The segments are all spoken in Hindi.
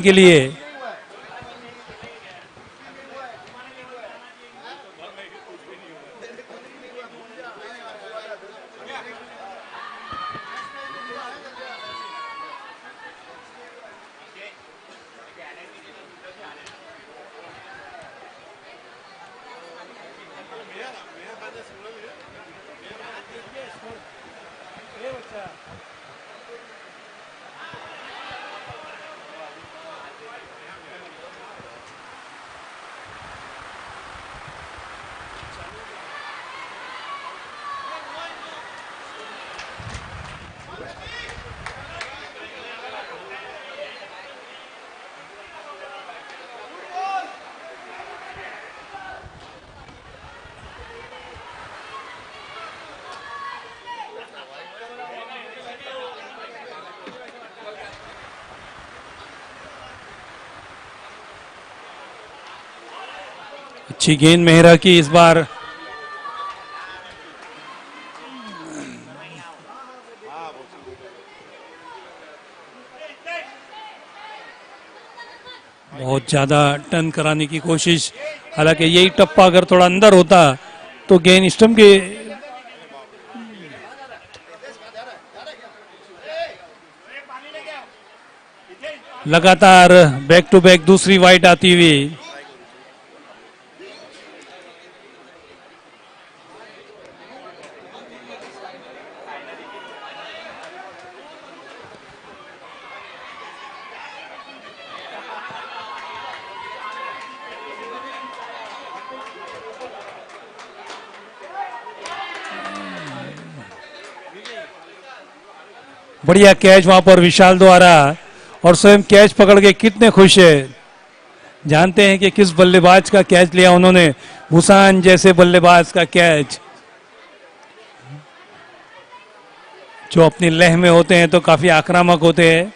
के लिए। अच्छी गेंद मेहरा की इस बार। बहुत ज्यादा टर्न कराने की कोशिश, हालांकि यही टप्पा अगर थोड़ा अंदर होता तो गेंद स्टंप के लगातार बैक टू बैक दूसरी वाइड आती हुई। बढ़िया कैच वहां पर विशाल द्वारा, और स्वयं कैच पकड़ के कितने खुश है। जानते हैं कि किस बल्लेबाज का कैच लिया उन्होंने, भूसान जैसे बल्लेबाज का कैच, जो अपनी लय में होते हैं तो काफी आक्रामक होते हैं।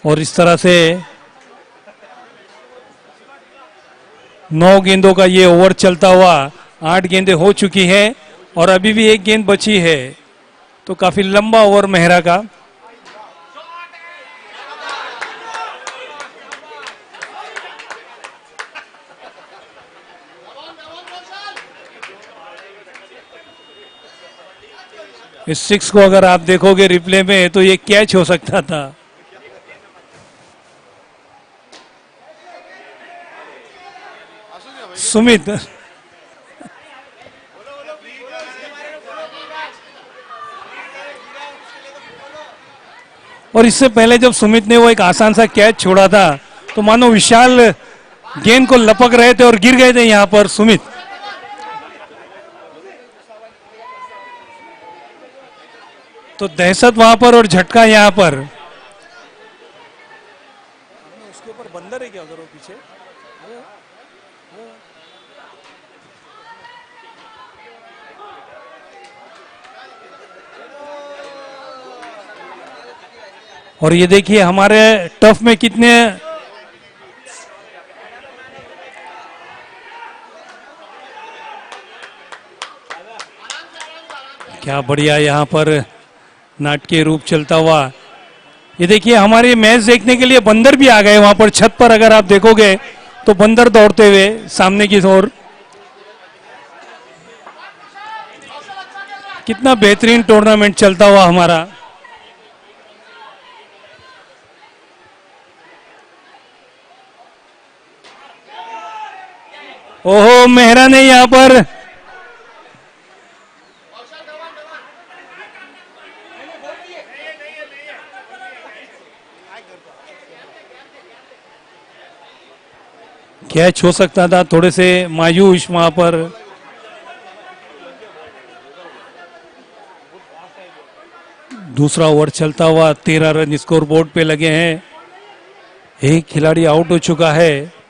और इस तरह से 9 गेंदों का ये ओवर चलता हुआ 8 गेंदें हो चुकी हैं और अभी भी एक गेंद बची है, तो काफी लंबा ओवर मेहरा का। इस 6 को अगर आप देखोगे रिप्ले में तो ये कैच हो सकता था। सुमित और इससे पहले जब सुमित ने वो एक आसान सा कैच छोड़ा था तो मानो विशाल गेंद को लपक रहे थे और गिर गए थे यहां पर सुमित। तो दहशत वहां पर और झटका यहां पर। उसके ऊपर बंदर है क्या उधर वो पीछे? और ये देखिए हमारे टफ में कितने क्या बढ़िया यहां पर नाटकीय रूप चलता हुआ। ये देखिए हमारे मैच देखने के लिए बंदर भी आ गए वहां पर छत पर, अगर आप देखोगे तो बंदर दौड़ते हुए सामने की ओर। कितना बेहतरीन टूर्नामेंट चलता हुआ हमारा। ओहो, मेहरा ने यहां पर कैच हो सकता था, थोड़े से मायूस वहां पर। दूसरा ओवर चलता हुआ 13 रन स्कोर बोर्ड पे लगे हैं, एक खिलाड़ी आउट हो चुका है।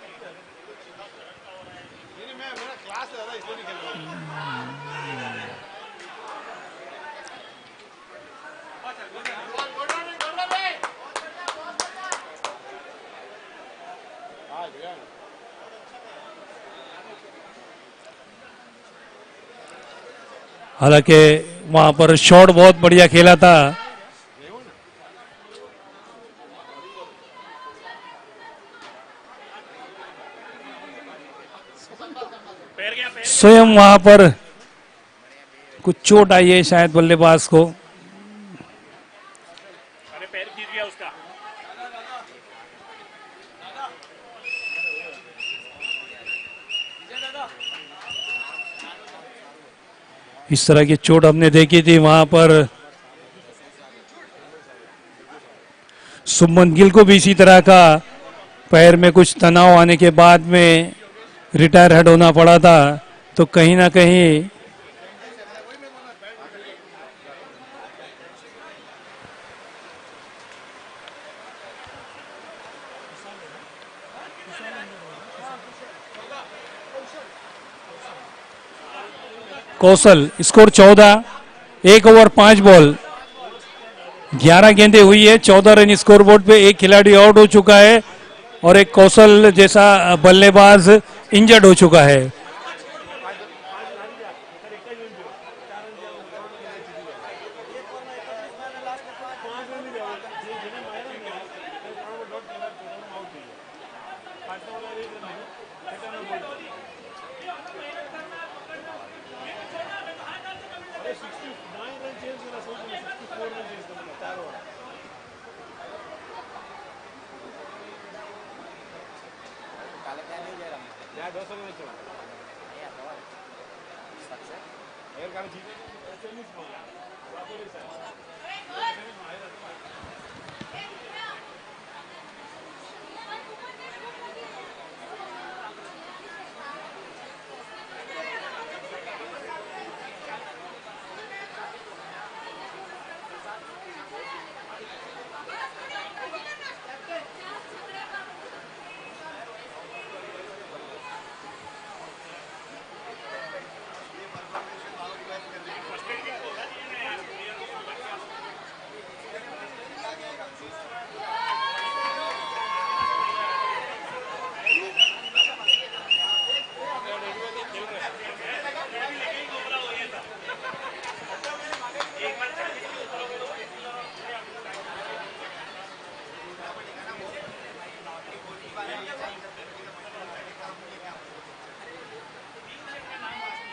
हालांकि वहां पर शॉट बहुत बढ़िया खेला था। स्वयं वहां पर कुछ चोट आई है शायद बल्लेबाज को। इस तरह की चोट हमने देखी थी वहां पर। सुमन गिल को भी इसी तरह का पैर में कुछ तनाव आने के बाद में रिटायर हेड होना पड़ा था। तो कहीं ना कहीं कौशल, स्कोर 14, 1 ओवर 5 बॉल, 11 गेंदें हुई है, 14 रन स्कोर बोर्ड पे। एक खिलाड़ी आउट हो चुका है और एक कौशल जैसा बल्लेबाज इंजर्ड हो चुका है।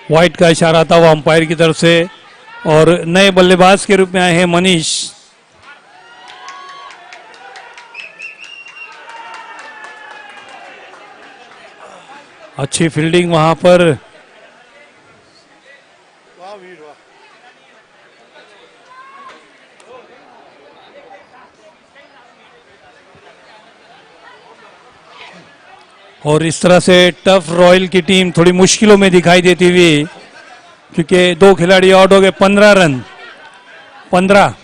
व्हाइट का इशारा था वो अंपायर की तरफ से और नए बल्लेबाज के रूप में आए हैं मनीष। अच्छी फील्डिंग वहां पर। और इस तरह से टफ रॉयल की टीम थोड़ी मुश्किलों में दिखाई देती हुई, क्योंकि 2 खिलाड़ी आउट हो गए। 15 रन, 15।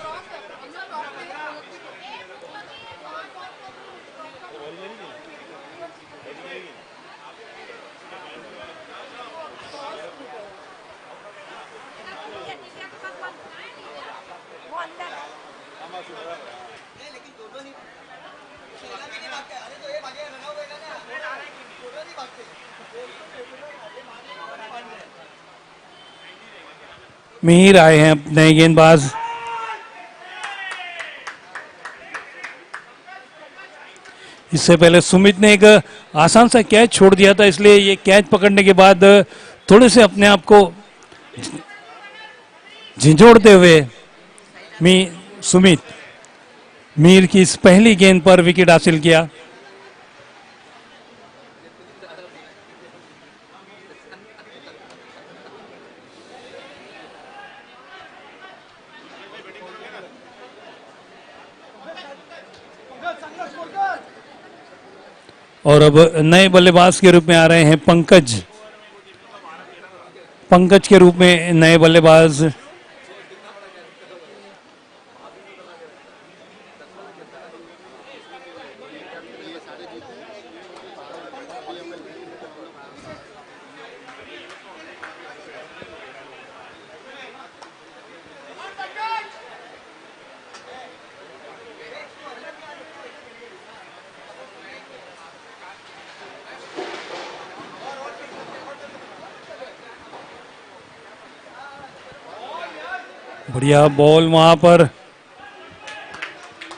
मीर आए हैं नए गेंदबाज। इससे पहले सुमित ने एक आसान सा कैच छोड़ दिया था, इसलिए ये कैच पकड़ने के बाद थोड़े से अपने आप को झिझोड़ते हुए सुमित मीर की इस पहली गेंद पर विकेट हासिल किया। और अब नए बल्लेबाज के रूप में आ रहे हैं पंकज। पंकज के रूप में नए बल्लेबाज बढ़िया बॉल वहां पर,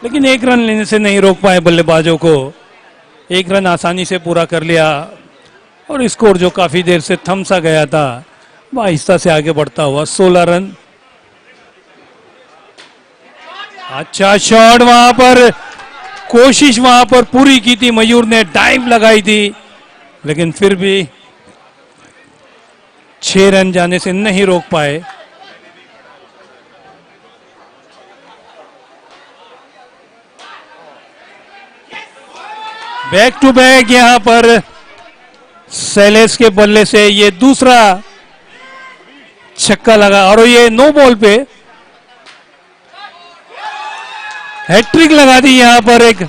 लेकिन 1 रन लेने से नहीं रोक पाए बल्लेबाजों को। 1 रन आसानी से पूरा कर लिया और स्कोर जो काफी देर से थम सा गया था वो आहिस्ता से आगे बढ़ता हुआ 16 रन। अच्छा शॉट, वहां पर कोशिश वहां पर पूरी की थी, मयूर ने डाइव लगाई थी, लेकिन फिर भी 6 रन जाने से नहीं रोक पाए। बैक टू बैक यहां पर शैलेश के बल्ले से ये दूसरा छक्का लगा और ये नो बॉल पे हैट्रिक लगा दी। यहां पर एक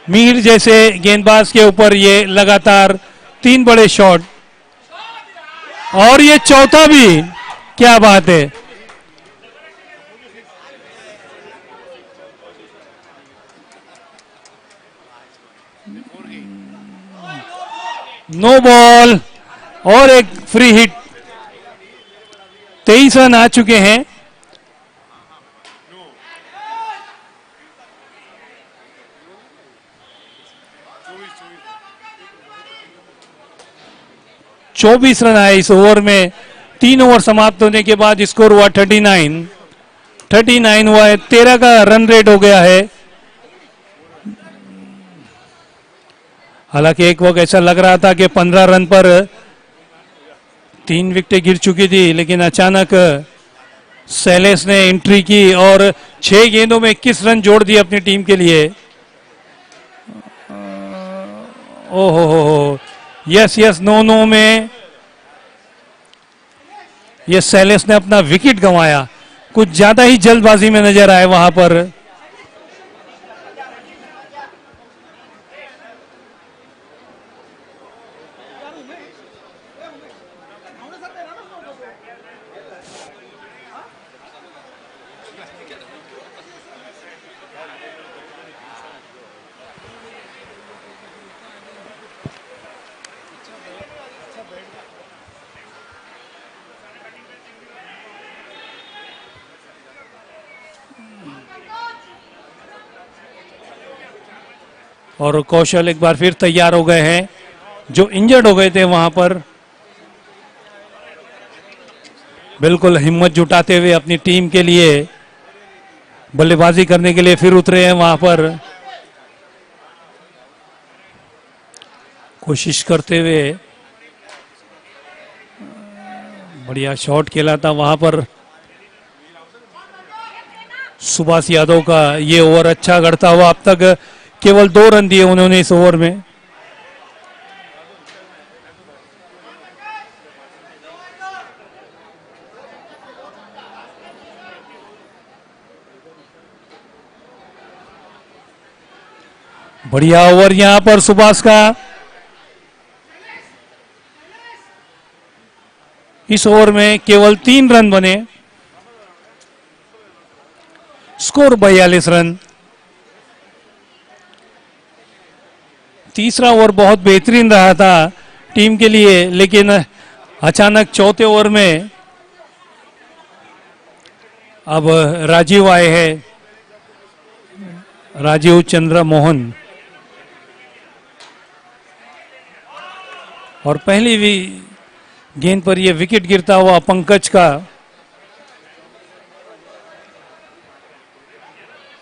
मीर जैसे गेंदबाज के ऊपर ये लगातार 3 बड़े शॉट और ये चौथा भी, क्या बात है। नो बॉल और एक फ्री हिट। 23 रन आ चुके हैं। चौबीस रन आए इस ओवर में। 3 ओवर समाप्त होने के बाद स्कोर हुआ 39 हुआ है। 13 का रन रेट हो गया है। हालांकि एक वक्त ऐसा लग रहा था कि 15 रन पर 3 विकेटें गिर चुकी थी, लेकिन अचानक शैलेश ने एंट्री की और 6 गेंदों में 21 रन जोड़ दिए अपनी टीम के लिए। ओहो हो, यस नो में ये शैलेश ने अपना विकेट गंवाया। कुछ ज्यादा ही जल्दबाजी में नजर आए वहां पर। और कौशल एक बार फिर तैयार हो गए हैं, जो इंजर्ड हो गए थे वहां पर। बिल्कुल हिम्मत जुटाते हुए अपनी टीम के लिए बल्लेबाजी करने के लिए फिर उतरे हैं वहां पर, कोशिश करते हुए। बढ़िया शॉट खेला था वहां पर सुभाष यादव का। ये ओवर अच्छा करता हुआ, अब तक केवल 2 रन दिए उन्होंने इस ओवर में। बढ़िया ओवर यहां पर सुभाष का। इस ओवर में केवल 3 रन बने। Score 42 run. तीसरा ओवर बहुत बेहतरीन रहा था टीम के लिए, लेकिन अचानक चौथे ओवर में अब राजीव आए हैं, राजीव चंद्र मोहन, और पहली भी गेंद पर यह विकेट गिरता हुआ पंकज का।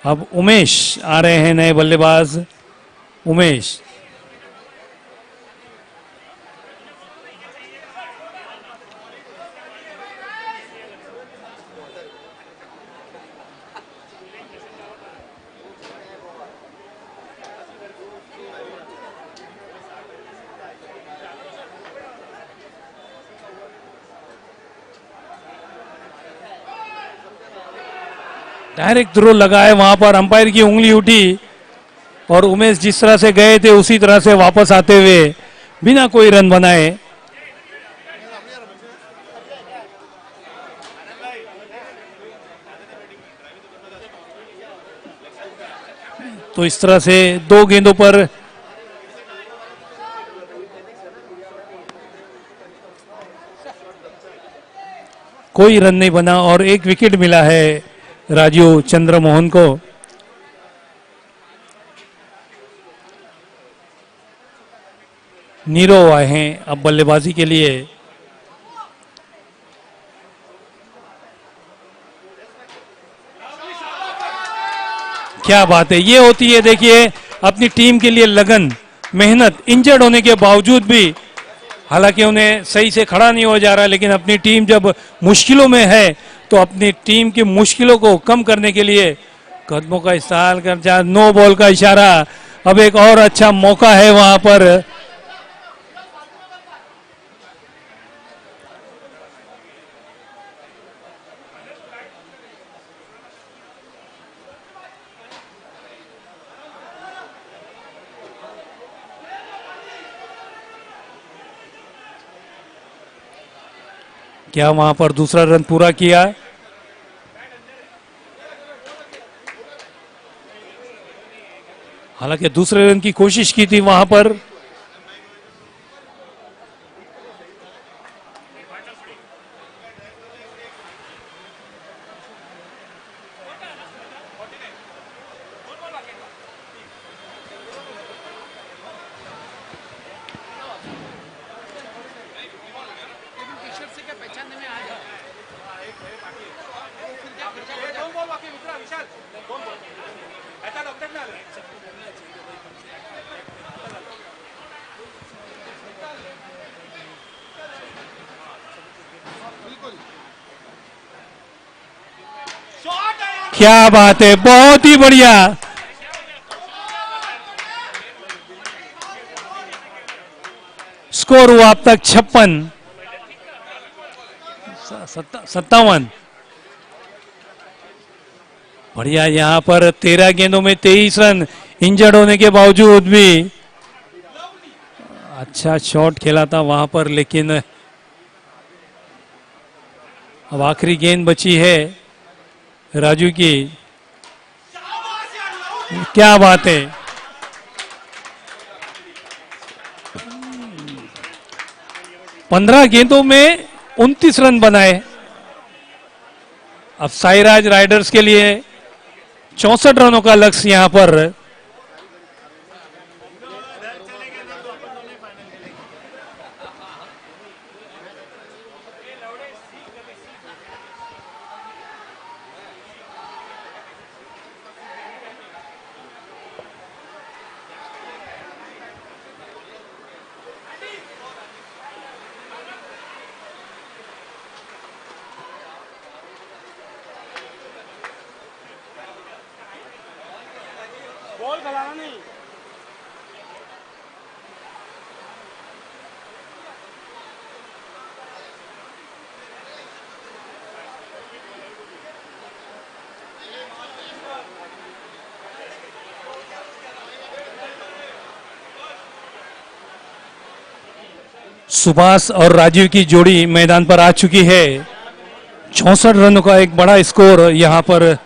अब उमेश आ रहे हैं, नए बल्लेबाज उमेश। डायरेक्ट थ्रो लगाए, वहां पर अंपायर की उंगली उठी और उमेश जिस तरह से गए थे उसी तरह से वापस आते हुए बिना कोई रन बनाए। तो इस तरह से 2 गेंदों पर कोई रन नहीं बना और 1 विकेट मिला है राजीव चंद्र मोहन को। नीरव आए हैं अब बल्लेबाजी के लिए। क्या बात है, ये होती है देखिए अपनी टीम के लिए लगन, मेहनत। इंजर्ड होने के बावजूद भी, हालांकि उन्हें सही से खड़ा नहीं हो जा रहा, लेकिन अपनी टीम जब मुश्किलों में है तो अपनी टीम की मुश्किलों को कम करने के लिए कदमों का इस्तेमाल कर जा। नो बॉल का इशारा, अब एक और अच्छा मौका है वहां पर। क्या वहां पर दूसरा रन पूरा किया? हालांकि दूसरे रन की कोशिश की थी वहां पर। क्या बात है, बहुत ही बढ़िया। स्कोर हुआ अब तक 56, 57। बढ़िया, यहां पर 13 गेंदों में 23 रन, इंजर्ड होने के बावजूद भी अच्छा शॉट खेला था वहां पर, लेकिन अब आखिरी गेंद बची है राजू की। क्या बात है, 15 गेंदों में 29 रन बनाए। अब साईराज राइडर्स के लिए 64 रनों का लक्ष्य यहां पर। नहीं। 'सुभाष और राजीव की जोड़ी मैदान पर आ चुकी है। 64 रनों का एक बड़ा स्कोर यहां पर।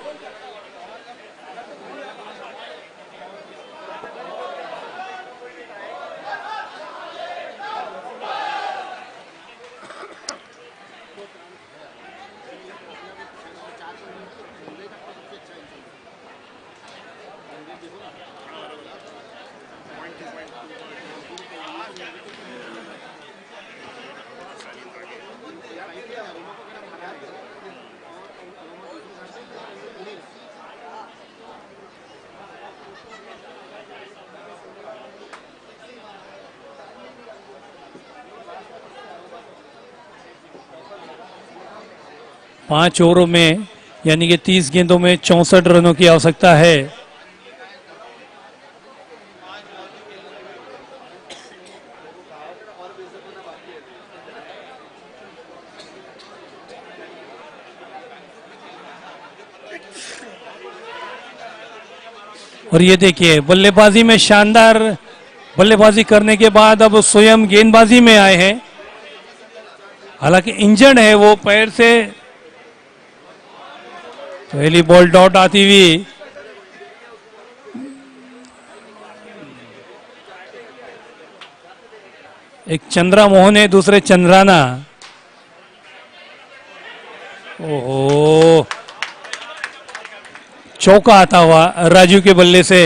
पांच ओवरों में यानी कि 30 गेंदों में 64 रनों की आवश्यकता है। और ये देखिए बल्लेबाजी में शानदार बल्लेबाजी करने के बाद अब स्वयं गेंदबाजी में आए हैं। हालांकि इंजर्ड है वो पैर से। पहली बॉल डॉट आती हुई, एक चंद्रा मोहन है, दूसरे चंद्राना। ओहो, चौका आता हुआ राजू के बल्ले से।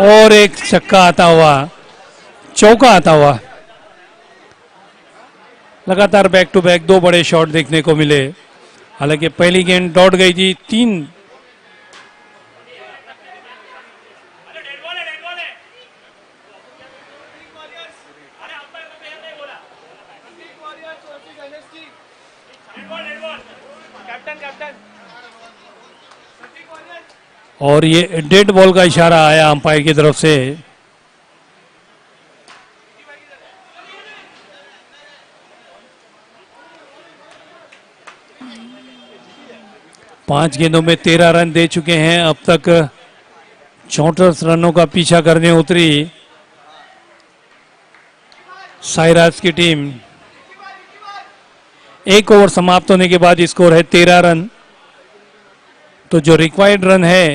और एक छक्का आता हुआ, चौका आता हुआ। लगातार बैक टू बैक 2 बड़े शॉट देखने को मिले। हालांकि पहली गेंद दौड़ गई थी 3। और ये डेड बॉल का इशारा आया अंपायर की तरफ से। पांच गेंदों में 13 रन दे चुके हैं अब तक। 34 रनों का पीछा करने उतरी साइराज की टीम। एक ओवर समाप्त होने के बाद स्कोर है 13 रन। तो जो रिक्वायर्ड रन है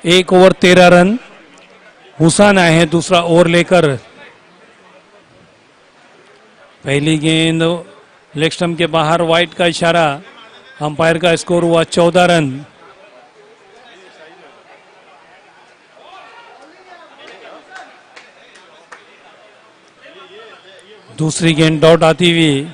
एक ओवर 13 रन। हुसैन आए हैं दूसरा ओवर लेकर। पहली गेंद लेग स्टंप के बाहर, वाइड का इशारा। अंपायर का स्कोर हुआ 14 रन। दूसरी गेंद डॉट आती हुई।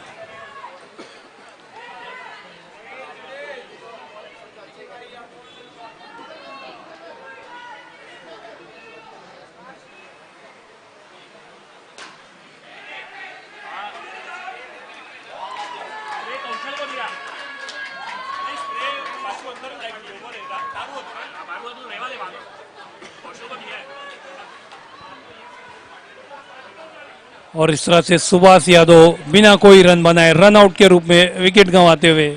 और इस तरह से सुभाष यादव बिना कोई रन बनाए रन आउट के रूप में विकेट गंवाते हुए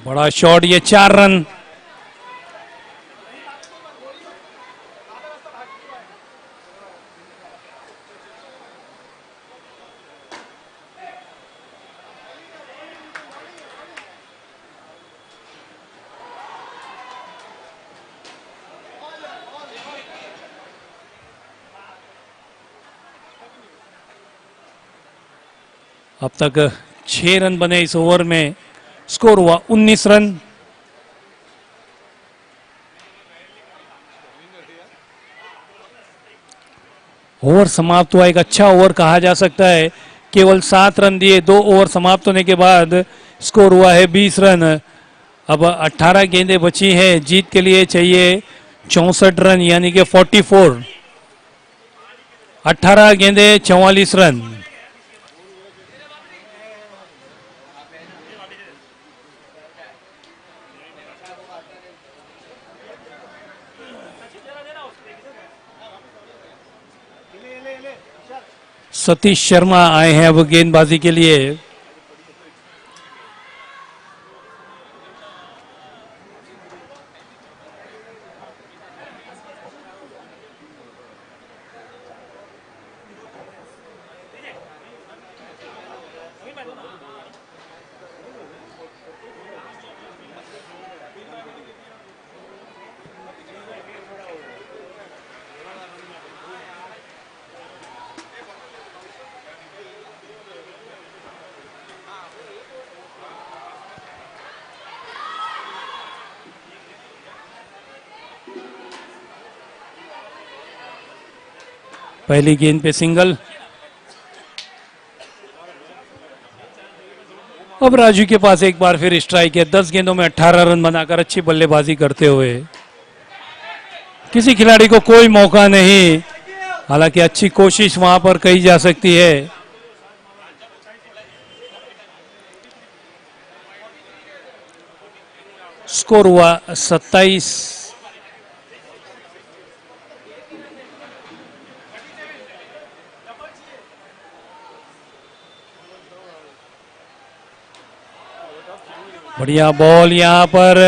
बड़ा शॉट, ये 4 रन। अब तक 6 रन बने इस ओवर में। स्कोर हुआ 19 रन। ओवर समाप्त हुआ, एक अच्छा ओवर कहा जा सकता है। केवल 7 रन दिए 2 ओवर समाप्त होने के बाद। स्कोर हुआ है 20 रन। अब 18 गेंदें बची हैं। जीत के लिए चाहिए 64 रन, यानी कि 44। 18 गेंदें 44 रन। सतीश शर्मा आए हैं अब गेंदबाजी के लिए। पहली गेंद पे सिंगल अब राजू के पास एक बार फिर स्ट्राइक है, 10 गेंदों में 18 रन बनाकर अच्छी बल्लेबाजी करते हुए। किसी खिलाड़ी को कोई मौका नहीं, हालांकि अच्छी कोशिश वहां पर कही जा सकती है। स्कोर हुआ 27। बढ़िया बॉल यहां पर,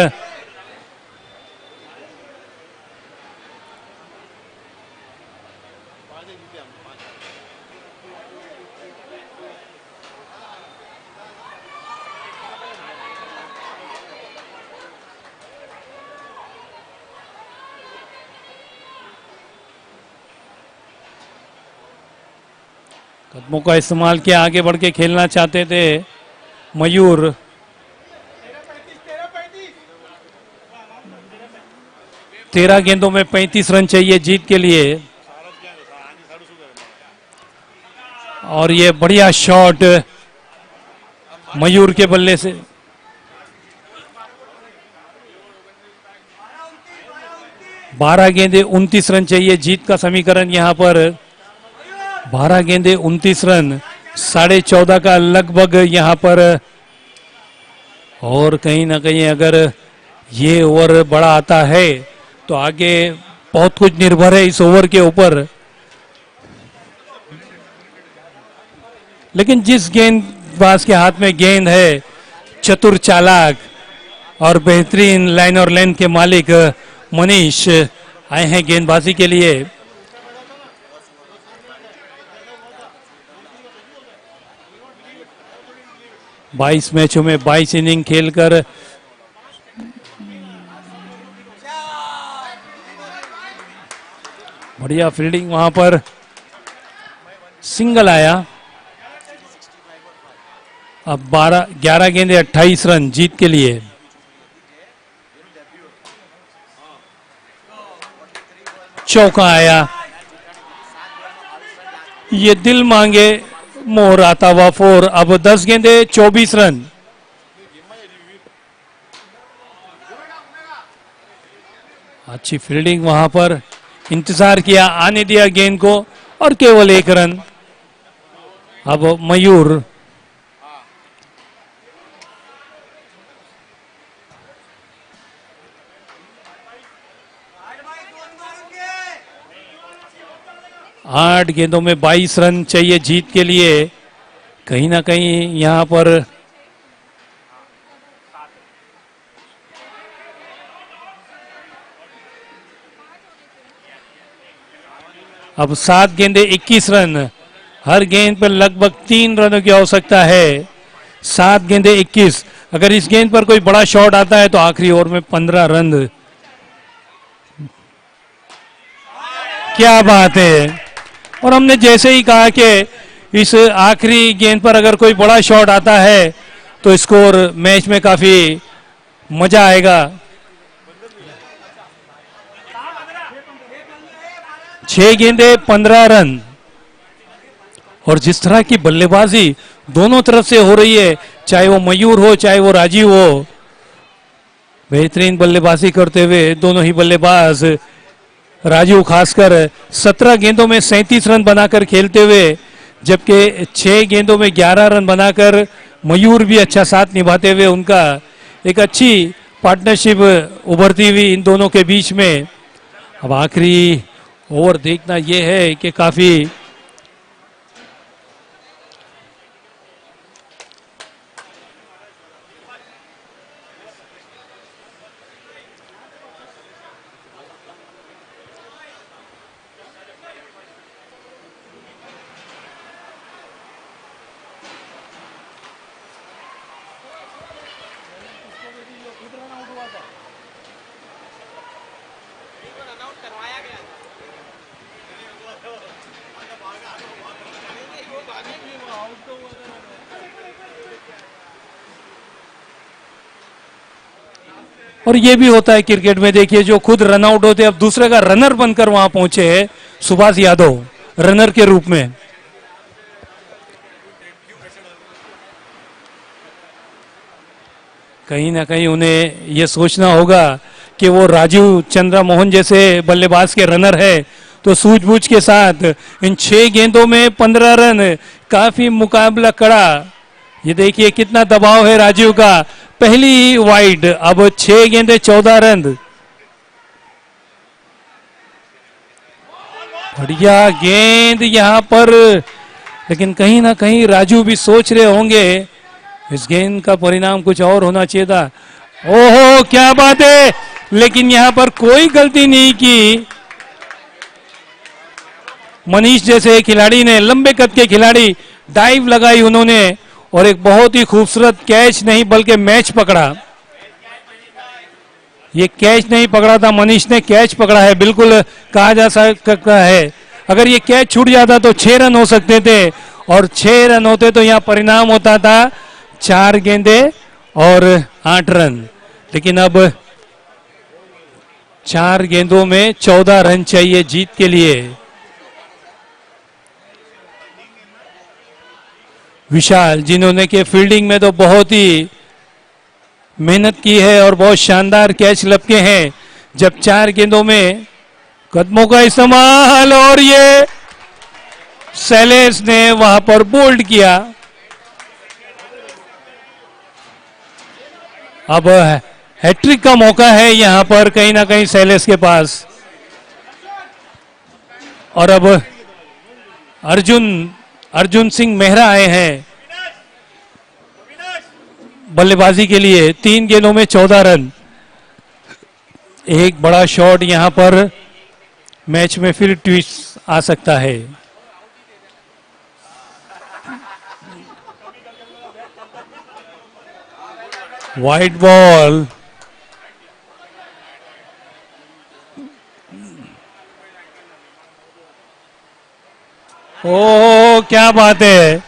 कदमों का इस्तेमाल किया, आगे बढ़ के खेलना चाहते थे मयूर। तेरह गेंदों में 35 रन चाहिए जीत के लिए। और ये बढ़िया शॉट मयूर के बल्ले से। बारह गेंदे 29 रन चाहिए जीत का समीकरण यहां पर। 12 गेंदे 29 रन, 14.5 का लगभग यहां पर। और कहीं ना कहीं अगर ये ओवर बड़ा आता है तो आगे बहुत कुछ निर्भर है इस ओवर के ऊपर। लेकिन जिस गेंदबाज के हाथ में गेंद है, चतुर चालाक और बेहतरीन लाइन और लेंथ के मालिक मनीष आए हैं गेंदबाजी के लिए। बाईस मैचों में 22 इनिंग खेलकर बढ़िया फील्डिंग वहां पर, सिंगल आया। अब 11 गेंदे 28 रन जीत के लिए। चौका आया, ये दिल मांगे मोहर आता हुआ 4। अब 10 गेंदे 24 रन। अच्छी फील्डिंग वहां पर, इंतजार किया, आने दिया गेंद को और केवल 1 रन। अब मयूर आठ गेंदों में 22 रन चाहिए जीत के लिए। कहीं ना कहीं यहां पर अब 7 गेंदे 21 रन, हर गेंद पर लगभग 3 रनों की आवश्यकता है। 7 गेंदे 21, अगर इस गेंद पर कोई बड़ा शॉट आता है तो आखिरी ओवर में 15 रन। क्या बात है। और हमने जैसे ही कहा कि इस आखिरी गेंद पर अगर कोई बड़ा शॉट आता है तो स्कोर मैच में काफी मजा आएगा। 6 गेंदे 15 रन। और जिस तरह की बल्लेबाजी दोनों तरफ से हो रही है, चाहे वो मयूर हो चाहे वो राजीव हो, बेहतरीन बल्लेबाजी करते हुए दोनों ही बल्लेबाज, राजीव खासकर 17 गेंदों में 37 रन बनाकर खेलते हुए, जबकि 6 गेंदों में 11 रन बनाकर मयूर भी अच्छा साथ निभाते हुए उनका एक अच्छी पार्टनरशिप उभरती हुई इन दोनों के बीच में। अब आखिरी ओवर देखना यह है कि काफी और ये भी होता है क्रिकेट में, देखिए जो खुद रन आउट होते अब दूसरे का रनर बनकर वहां पहुंचे हैं सुभाष यादव रनर के रूप में। कहीं ना कहीं उन्हें ये सोचना होगा कि वो राजीव चंद्र मोहन जैसे बल्लेबाज के रनर है, तो सूझबूझ के साथ इन 6 गेंदों में 15 रन, काफी मुकाबला कड़ा। ये देखिए कितना दबाव है राजीव का, पहली ही वाइड, अब 6 गेंदे 14 रन। बढ़िया गेंद यहां पर, लेकिन कहीं ना कहीं राजू भी सोच रहे होंगे इस गेंद का परिणाम कुछ और होना चाहिए था। ओहो क्या बात है, लेकिन यहां पर कोई गलती नहीं की। मनीष जैसे खिलाड़ी ने, लंबे कद के खिलाड़ी, डाइव लगाई उन्होंने और एक बहुत ही खूबसूरत कैच नहीं बल्कि मैच पकड़ा। ये कैच नहीं पकड़ा था, मनीष ने कैच पकड़ा है, बिल्कुल कहा जा सकता है। अगर ये कैच छूट जाता तो 6 रन हो सकते थे, और 6 रन होते तो यहां परिणाम होता था 4 गेंदे और 8 रन। लेकिन अब 4 गेंदों में 14 रन चाहिए जीत के लिए। विशाल, जिन्होंने के फील्डिंग में तो बहुत ही मेहनत की है और बहुत शानदार कैच लपके हैं, जब 4 गेंदों में कदमों का इस्तेमाल, और ये सैलेस ने वहां पर बोल्ड किया। अब हैट्रिक का मौका है यहां पर कहीं ना कहीं सैलेस के पास। और अब अर्जुन सिंह मेहरा आए हैं बल्लेबाजी के लिए। 3 गेंदों में 14 रन। एक बड़ा शॉट यहां पर मैच में फिर ट्विस्ट आ सकता है। वाइड बॉल, ओ क्या बात है,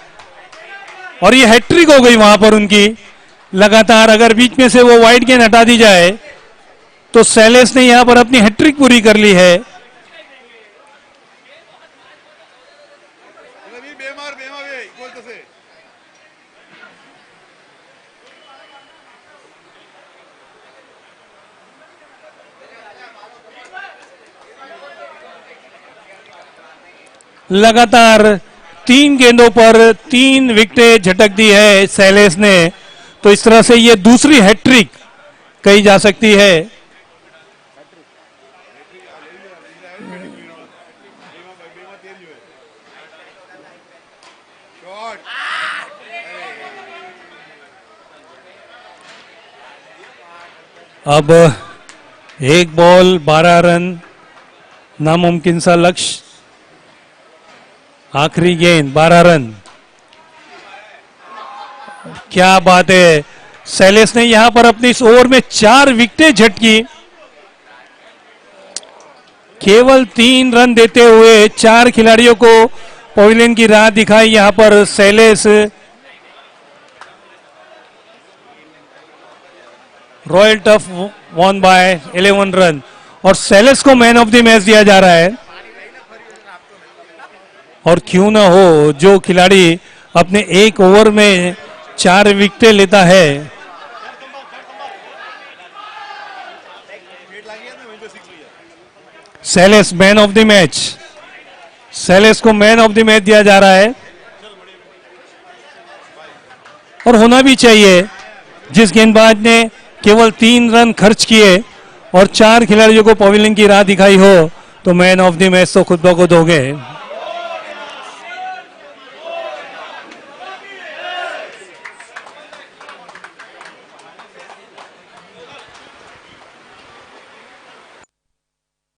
और ये हैट्रिक हो गई वहां पर उनकी लगातार। अगर बीच में से वो वाइड गेंद हटा दी जाए तो सैलेस ने यहां पर अपनी हैट्रिक पूरी कर ली है। लगातार 3 गेंदों पर 3 विकेटें झटक दी है सैलेस ने, तो इस तरह से ये दूसरी हैट्रिक कही जा सकती है। अब 1 बॉल 12 रन, नामुमकिन सा लक्ष्य। आखिरी गेंद 12 रन। क्या बात है, सैलेस ने यहां पर अपनी इस ओवर में 4 विकेटें झटकी। केवल 3 रन देते हुए 4 खिलाड़ियों को पवेलियन की राह दिखाई यहां पर सैलेस। Royal Tuff won by 11 run, और सैलेस को मैन ऑफ द मैच दिया जा रहा है। और क्यों ना हो, जो खिलाड़ी अपने 1 ओवर में 4 विकेटें लेता है, Sailesh man of the match. Sailesh को मैन ऑफ द मैच दिया जा रहा है, और होना भी चाहिए। जिस गेंदबाज ने केवल 3 रन खर्च किए और 4 खिलाड़ियों को पवेलियन की राह दिखाई हो, तो मैन ऑफ द मैच तो खुद ब खुद हो गए।